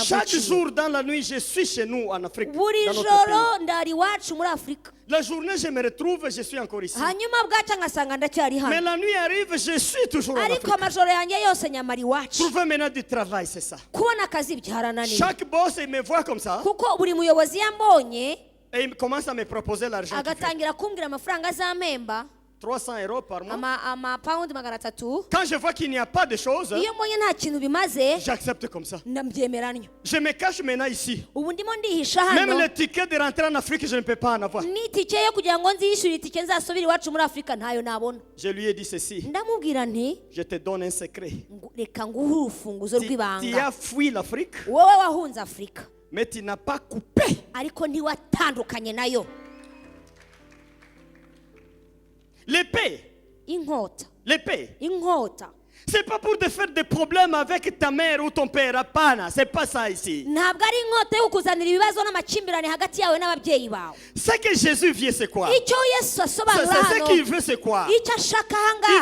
Chaque jour dans la nuit, je suis chez nous en Afrique. La journée, je me retrouve, je suis encore ici. Mais la nuit arrive, je suis toujours en Afrique. Trouver maintenant du travail, c'est ça. Chaque boss, il me voit comme ça. Et il commence à me proposer l'argent. 300 € par mois. Quand je vois qu'il n'y a pas de choses, j'accepte comme ça. Je me cache maintenant ici. Même le ticket de rentrer en Afrique, je ne peux pas en avoir. Je lui ai dit ceci. Je te donne un secret. Tu as fui l'Afrique, mais tu n'as pas coupé. L'épée. L'épée. C'est pas pour te faire des problèmes avec ta mère ou ton père. C'est pas ça ici. Ce que Jésus vient, c'est quoi? C'est ce qu'il veut, c'est quoi? Il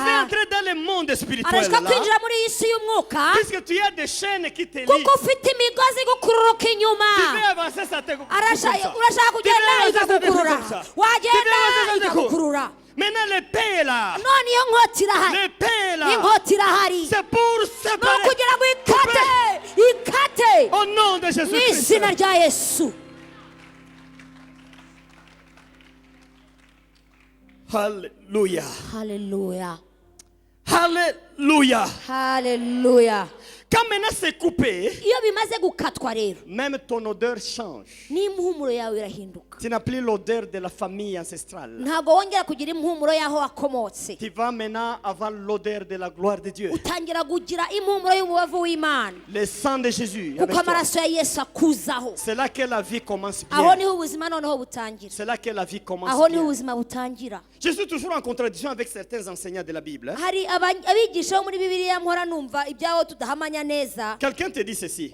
veut entrer dans le monde spirituel là. Puisque tu as des chaînes qui te lient. Tu veux avancer, ça te coupe comme ça. Maintenant l'épée là. L'épée là. C'est pour séparer. Au nom de Jésus-Christ. Alléluia. Alléluia. Alléluia. Alléluia. Quand maintenant c'est coupé, même ton odeur change. Tu n'as plus l'odeur de la famille ancestrale. Tu vas maintenant avoir l'odeur de la gloire de Dieu. Le sang de Jésus. C'est là que la vie commence bien. C'est là que la vie commence bien. Je suis toujours en contradiction avec certains enseignants de la Bible. Quelqu'un te dit ceci.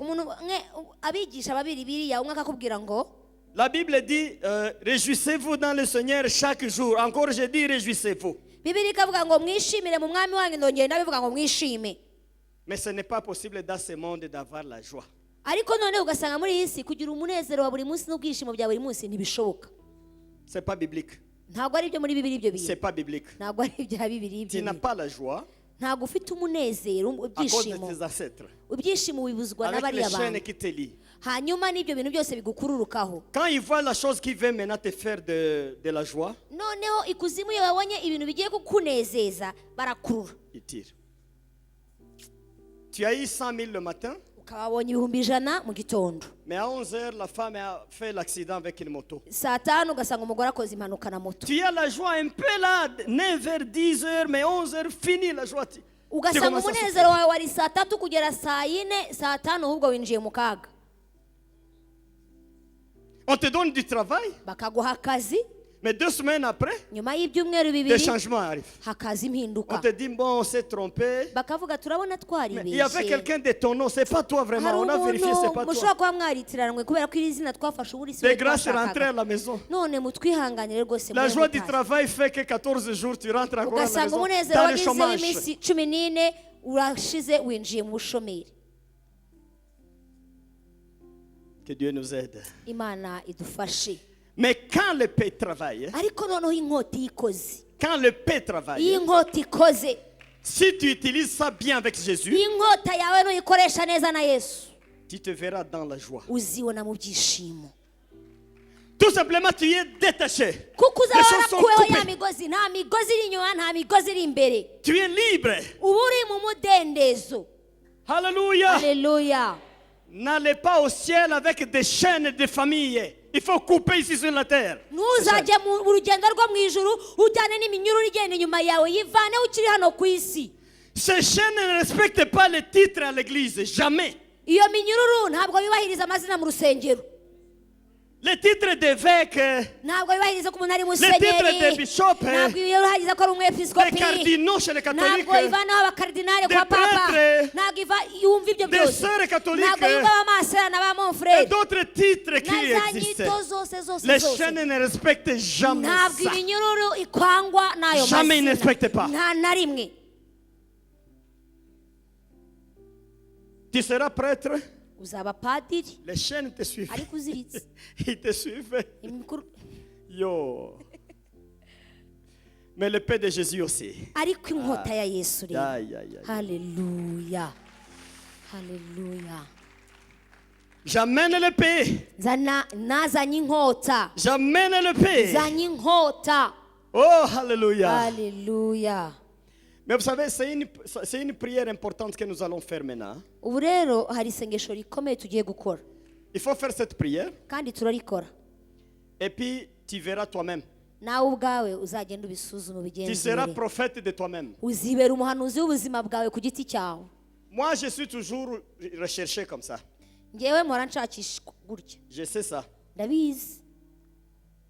La Bible dit réjouissez-vous dans le Seigneur chaque jour. Encore je dis réjouissez-vous. Mais ce n'est pas possible dans ce monde d'avoir la joie. C'est pas biblique. C'est pas biblique. Tu n'as pas la joie à cause de tes ancêtres. Avec les chaînes qui te lient. Quand ils voient la chose qui veut maintenant te faire de la joie, ils tirent. Tu as eu 100 000 le matin, mais à 11 h, la femme a fait l'accident avec une moto. Tu as la joie un peu là, 9 h, 10 h, mais 11 h, fini la joie. On te donne du travail, mais 2 semaines après, des changements arrivent. On te dit, bon, on s'est trompé. Mais il y avait quelqu'un de ton nom, c'est pas toi vraiment. On a vérifié, c'est pas toi. De grâce, rentrer à la maison. La joie du travail fait que 14 jours, tu rentres encore à la maison dans le chômage. Que Dieu nous aide. Mais quand le paix travaille, si tu utilises ça bien avec Jésus, tu te verras dans la joie. Tout simplement, tu es détaché. Les choses sont coupées. Tu es libre. Alléluia. Alléluia. N'allez pas au ciel avec des chaînes de famille. Il faut couper ici sur la terre. Ces chaînes ne respectent pas les titres à l'église. Jamais. Les titres d'évêque, les titres de bishop, des cardinaux chez les catholiques, des prêtres, des sœurs catholiques et d'autres titres qui existent. Les chaînes ne respectent jamais ça. Jamais ils ne respectent pas. Tu seras prêtre. uzaba padiri Les chaînes te suivent. ariko uziritse Ils te suivent. Imikuru- Yo. Mais l'épée de Jésus aussi. ariko inkota ya Yesu rero Aïe, aïe, aïe. haleluya haleluya J'amène l'épée. nazanye inkota J'amène l'épée. zanye inkota Oh, alléluia. haleluya Mais vous savez, c'est une prière importante que nous allons faire maintenant. ubu rero hari isengesho rikomeye tugiye gukora Il faut faire cette prière. kandi turarikora Et puis, tu verras toi-même. nawe ubwawe uzagenda ubisuzume Tu seras ubigenzure prophète de toi-même. uzibera umuhanuzi w'ubuzima bwawe ku giti cyawe Moi, je suis toujours recherché comme ça. ngewe mpora nshakisha gutya Je sais ça. ndabizi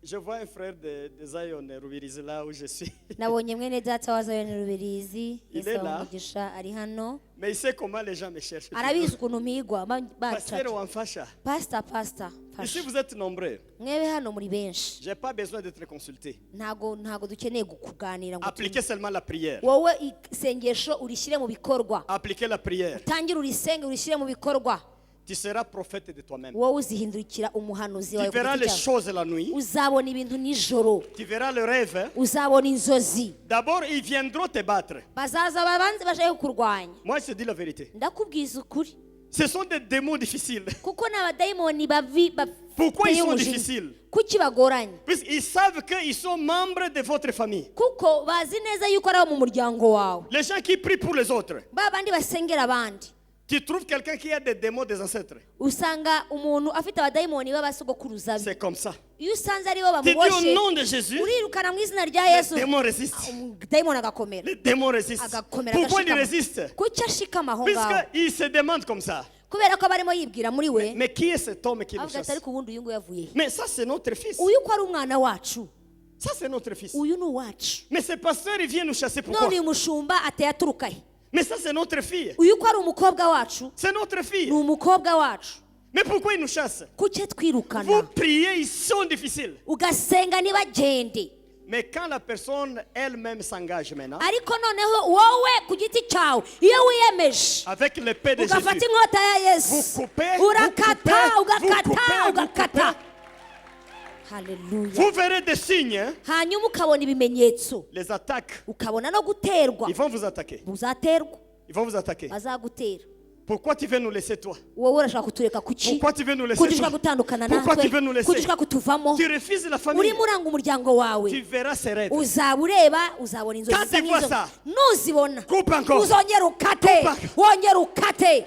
Je vois un frère de Zion Rubirizi là où je suis. nabonye mwene data wa Zayoni Rubirizi Il est Yesu là. umugisha ari hano Mais il sait comment les gens me cherchent. arabizi ukuntu mpigwa Pasteur Wamfasha. pastor Ici, fasha vous êtes nombreux. mwebe hano muri benshi Je n'ai pas besoin d'être consulté. ntago dukeneye kuganira ngo Appliquez seulement la prière. wowe isengesho urishyire mu bikorwa Appliquez la prière. utangire urisenge urishyire mu bikorwa Tu seras prophète de toi-même. wowe uzihindukira umuhanuzi Tu wawe ku verras giti les cyawe choses la nuit. uzabona ibintu nijoro Tu verras le rêve. Hein. uzabona inzozi D'abord, ils viendront te battre. bazaza babanze bashake kukurwanya Moi, je te dis la vérité. ndakubwiza ukuri Ce sont des démons difficiles. kuko ni abadayimoni Pourquoi ils bateye sont umujinya difficiles? kuki bagoranye Puisqu'ils savent qu'ils sont membres de votre famille. kuko bazi neza yuko ari abo mu muryango wawe Les gens qui prient pour les autres. ba bandi basengera abandi Tu trouves quelqu'un qui a des démons des ancêtres. usanga umuntu afite abadayimoni b'abasogokuruza be C'est comme ça. iyo usanze ari bo Tu dis au bamuboshe nom de Jésus, urirukana mu izina rya les yesu démons résistent. umudayimoni agakomera Les démons résistent. agakomera Pourquoi ils agashikama résistent? kuki ashikama aho ngaho Puisqu'ils se demandent comme ça. kubera ko aba arimo yibwira muri we Mais qui est cet homme qui nous avuga ati chasse? ariko ubundi uyu nguyu yavuye he? Mais ça, c'est notre fils. uyu ko ari umwana wacu Ça, c'est notre fils. uyu ni uwacu Mais ce pasteur, il vient nous chasser. Pourquoi? none uyu mushumba ateye aturuka he Mais ça, c'est notre fille. uyu ko ari umukobwa wacu C'est notre ni fille. umukobwa wacu Mais pourquoi il nous chasse? kuki Vous twirukana priez, ils sont difficiles. ugasenga ntibagende Mais quand la personne elle-même s'engage maintenant, ariko noneho wowe ku giti cyawe iyo wiyemeje avec l'épée de ugafata Jésus, inkota ya vous yesu coupez, urakata vous ugakata coupez, ugakata haleluya vous verrez des signes, hein. hanyuma ukabona ibimenyetso Les attaques. ukabona no guterwa Ils vont vous attaquer. uzaterwa Ils vont vous attaquer. bazagutera Pourquoi tu veux nous laisser toi? wowe urashaka kutureka kuki Pourquoi tu veux nous laisser kuki ushaka toi? gutandukana Pourquoi tu natwe veux nous laisser? kuki ushaka kutuvamo Tu refuses la famille. urimo uranga umuryango wawe Tu verras ses rêves. uzaba ureba uzabona inzozi Quand zisa tu vois nk'izo ça, nuzibona coupe encore. uzongera ukate Coupe. wongera ukate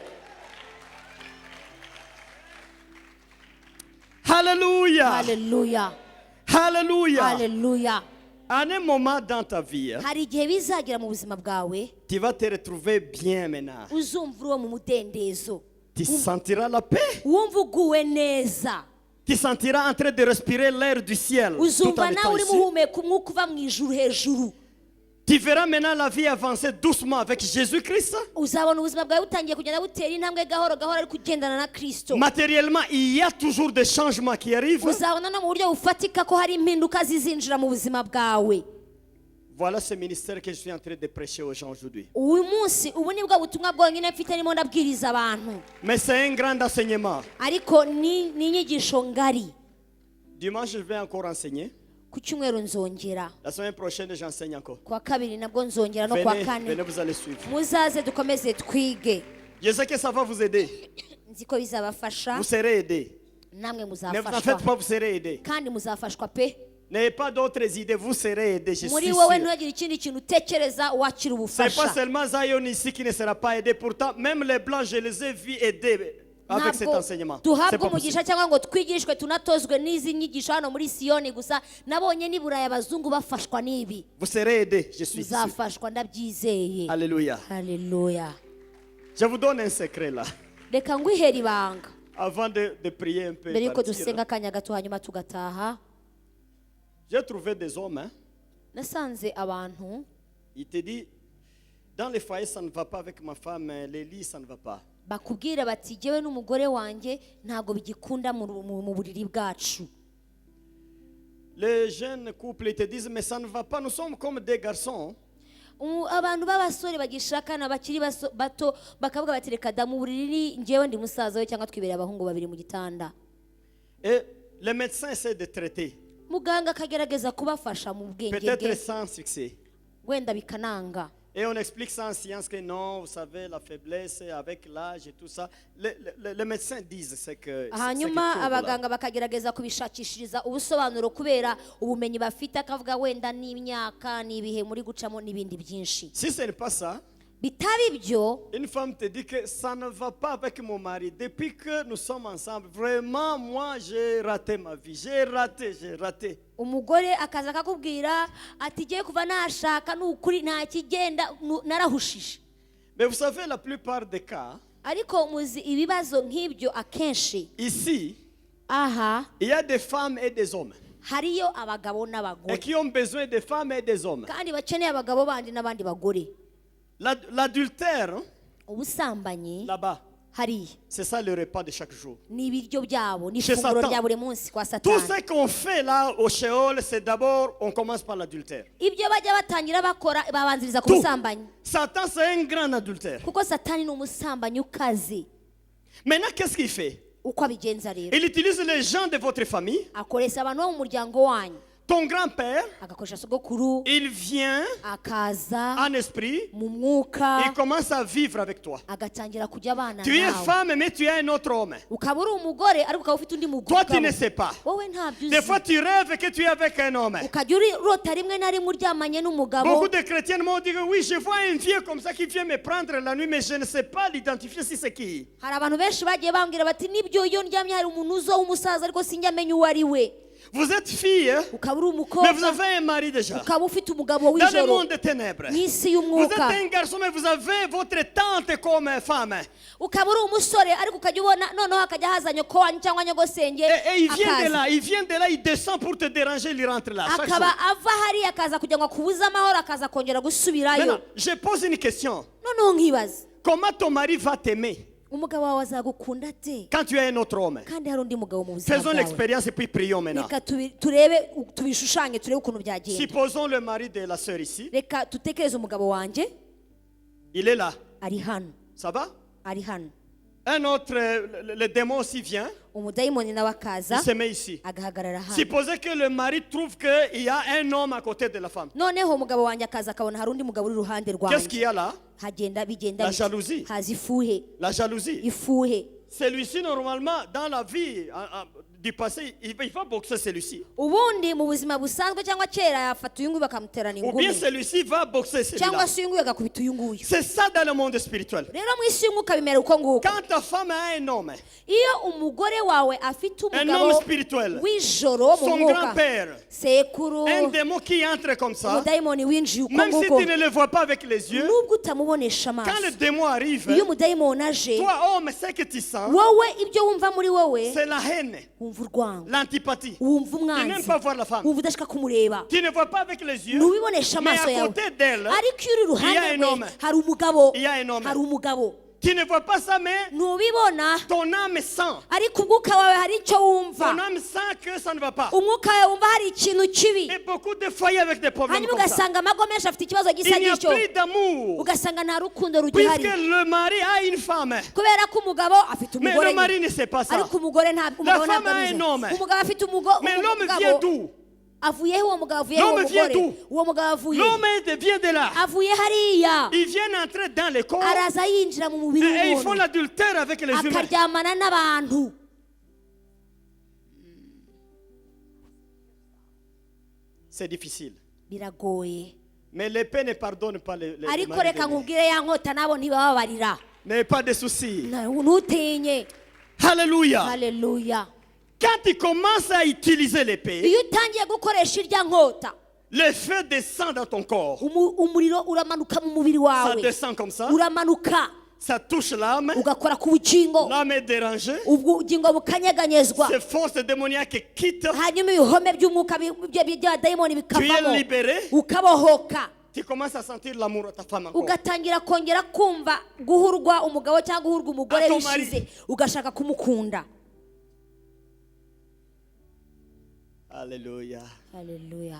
Alléluia. haleluya Alléluia. haleluya À un moment dans ta vie, hein, hari igihe bizagera mu buzima bwawe tu vas te retrouver bien maintenant. uzumva uri uwo mu mudendezo Tu sentiras la paix. wumva uguwe neza Tu sentiras en train de respirer l'air du ciel. Tout en uzumva étant nawe urimo ici. uhumeka umwuka uva mu ijuru hejuru Tu verras maintenant la vie avancer doucement avec Jésus-Christ. uzabona ubuzima bwawe butangiye kugenda butera intambwe gahoro gahoro ariko ugendana na kristo Matériellement, il y a toujours des changements qui arrivent. uzabona no mu buryo bufatika ko hari impinduka zizinjira mu buzima bwawe Voilà ce ministère que je suis en train de prêcher aux gens aujourd'hui. uyu munsi ubu ni bwo butumwa bwonyine mfite ndimo ndabwiriza abantu Mais c'est un grand enseignement. ariko ni inyigisho ngari Dimanche, je vais encore enseigner. ku cyumweru nzongera La semaine prochaine, j'enseigne encore. ku wa kabiri nabwo nzongera no ku wa Venez, kane venez, vous allez suivre. muzaze dukomeze twige Je sais que ça va vous aider. nzi ko bizabafasha Vous serez aidés. namwe Ne vous en muzafashwa faites pas, vous serez aidés. kandi muzafashwa pe N'ayez pas d'autres idées, vous serez aidés, je muri suis wowe sûr. ntugire ikindi kintu utekereza wakira C'est pas ubufasha seulement Zion ici qui ne sera pas aidé. Pourtant, même les Blancs, je les ai vus aider avec cet ntabwo enseignement. C'est duhabwa pas possible. umugisha cyangwa ngo twigishwe tunatozwe n'izi nyigisho hano muri siyoni gusa nabonye n'i burayi abazungu bafashwa n'ibi Vous serez aidés, je suis sûr. muzafashwa ndabyizeye Alléluia. haleluya Je vous donne un secret là. reka ngwihere ibanga Avant de prier un peu. mbere yuko partir, dusenga akanya gato hanyuma tugataha j'ai trouvé des hommes. Hein. nasanze abantu Il te dit, dans les foyers, ça ne va pas avec ma femme, les lits, ça ne va pas. bakubwira bati jyewe n'umugore wanjye ntabwo bigikunda mu buriri bwacu Les jeunes couples, ils te disent, mais ça ne va pas, nous sommes comme des garçons. abantu b'abasore bagishakana bakiri bato bakavuga bati reka da mu buriri njyewe ndi musaza we cyangwa twibereye abahungu babiri mu gitanda. Et le médecin essaie de traiter. Muganga akagerageza kubafasha mu bwenge bwe. Peut-être sans succès. Wenda bikananga. Et on explique ça en science que non, vous savez, la faiblesse avec l'âge et tout ça. Les médecins disent c'est que hanyuma abaganga bakagerageza kubishakishiriza ubusobanuro kubera ubumenyi bafite akavuga wenda n'imyaka n'ibihe muri gucamo n'ibindi byinshi. Si ce n'est pas ça, une femme te dit que ça ne va pas avec mon mari. Depuis que nous sommes ensemble, vraiment, moi, j'ai raté ma vie. J'ai raté. Umugore akaza akakubwira ati giye kuva nashaka n'ukuri nta kigenda narahushije. Mais vous savez, la plupart des cas, ariko muzi ibibazo nk'ibyo akenshi ici, il y a des femmes et des hommes. Hariyo abagabo n'abagore. Et qui ont besoin des femmes et des hommes. Kandi bakeneye abagabo bandi n'abandi bagore. L'adultère, là-bas, c'est ça le repas de chaque jour. Chez Satan, tout ce qu'on fait là au Sheol, c'est d'abord, on commence par l'adultère. Satan, c'est un grand adultère. Maintenant, qu'est-ce qu'il fait? Il utilise les gens de votre famille. Ton grand-père, il vient en esprit, il commence à vivre avec toi. Tu es femme, mais tu es un autre homme. Toi, tu ne sais pas. Des fois, tu rêves que tu es avec un homme. Beaucoup de chrétiens m'ont dit que oui, je vois un vieux comme ça qui vient me prendre la nuit, mais je ne sais pas l'identifier si c'est qui. Vous êtes fille, mais vous avez un mari déjà. Dans le monde des ténèbres. Vous êtes un garçon, mais vous avez votre tante comme femme. Et il vient de là, il descend pour te déranger, il rentre là. Maintenant, je pose une question. Comment ton mari va t'aimer quand tu es un autre homme? Faisons l'expérience et puis prions maintenant. Supposons le mari de la sœur ici. Il est là. Ça va? Un autre, le démon aussi vient. Il se met ici. Supposez que le mari trouve qu'il y a un homme à côté de la femme. Qu'est-ce qu'il y a là? La jalousie. La jalousie. Celui-ci, normalement, dans la vie du passé, il va boxer celui-ci. Ou bien celui-ci va boxer celui-là. C'est ça dans le monde spirituel. Quand ta femme a un homme spirituel, son grand-père, un démon qui entre comme ça, même si tu ne le vois pas avec les yeux, quand le démon arrive, toi homme, ce que tu sens, c'est la haine, l'antipathie. Tu n'aimes pas voir la femme. Tu ne vois pas avec les yeux, mais à côté d'elle, il y a un homme. Il y a un homme. Tu ne vois pas ça, mais ton âme sent. Ton âme sent que ça ne va pas. Et beaucoup de foyers avec des problèmes comme ça. Il n'y a plus d'amour. Puisque le mari a une femme. Mais le mari ne sait pas ça. La femme a un homme. Mais l'homme vient d'où? L'homme vient d'où? L'homme vient de là. Ils viennent entrer dans les corps et ils font l'adultère avec les humains. C'est difficile. Mais l'épée ne pardonne pas les n'ayez pas de soucis. Alléluia. Alléluia. Quand tu commences à utiliser l'épée, le feu descend dans ton corps. Ça descend comme ça. Ça touche l'âme. L'âme est dérangée. Ces forces démoniaques quittent. Tu es libéré. Tu commences à sentir l'amour à ta femme encore. À ton mari. Alléluia. Alléluia.